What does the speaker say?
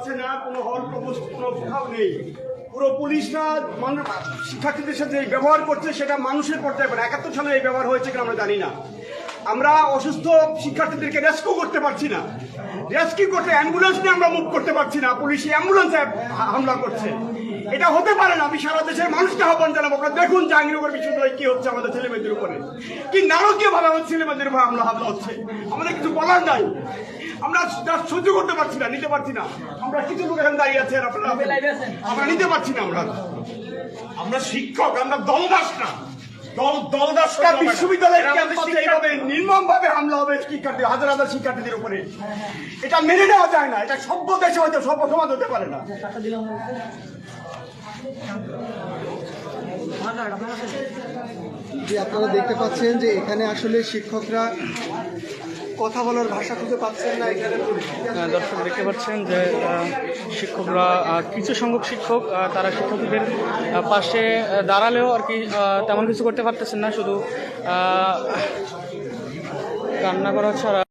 পাচ্ছে না, কোনো হল প্রবোস্ট কোনো কোথাও নেই। পুরো পুলিশরা মানুষ শিক্ষার্থীদের সাথে এই ব্যবহার করছে সেটা মানুষের পর্যায়ে পড়ে। 71 সালে এই ব্যবহার হয়েছে কিনা আমরা জানি না। আমরা অসুস্থ শিক্ষার্থীদেরকে রেস্কিউ করতে পারছি না, রেস্কিউ করতে অ্যাম্বুলেন্স নিয়ে আমরা মুভ করতে পারছি না, পুলিশ অ্যাম্বুলেন্সে হামলা করছে। এটা হতে পারে না। আমি সারা দেশের মানুষকে আহ্বান জানাবো, আপনারা দেখুন জাহাঙ্গীরনগর বিশ্ববিদ্যালয়ে কি হচ্ছে, আমাদের ছেলেমেয়েদের উপরে কি নারকীয় ভাবে আমাদের ছেলেমেয়েদের উপর হামলা হচ্ছে। আমাদের কিছু বলার নাই, আমরা সহ্য করতে পারছি না, নিতে পারছি না। আমরা কিছু লোক এখানে দাঁড়িয়ে আছি, আমরা নিতে পারছি না। আমরা শিক্ষক, আমরা দলদাস না। দলদাসটা বিশ্ববিদ্যালয়ের ক্যাম্পাসে এইভাবে নির্মম ভাবে হামলা হবে শিক্ষার্থী, হাজার হাজার শিক্ষার্থীদের উপরে, এটা মেনে নেওয়া যায় না। এটা সভ্য দেশে হয়তো সভ্য সমাজ হতে পারে না। যে আপনারা দেখতে পাচ্ছেন যে এখানে আসলে শিক্ষকরা কথা বলার ভাষা খুঁজে পাচ্ছেন না। এখানে দর্শক দেখতে পাচ্ছেন যে শিক্ষকরা কিছু সংখ্যক শিক্ষক তারা শিক্ষকদের পাশে দাঁড়ালেও আর কি তেমন কিছু করতে পারতেছেন না, শুধু কান্না করা ছাড়া।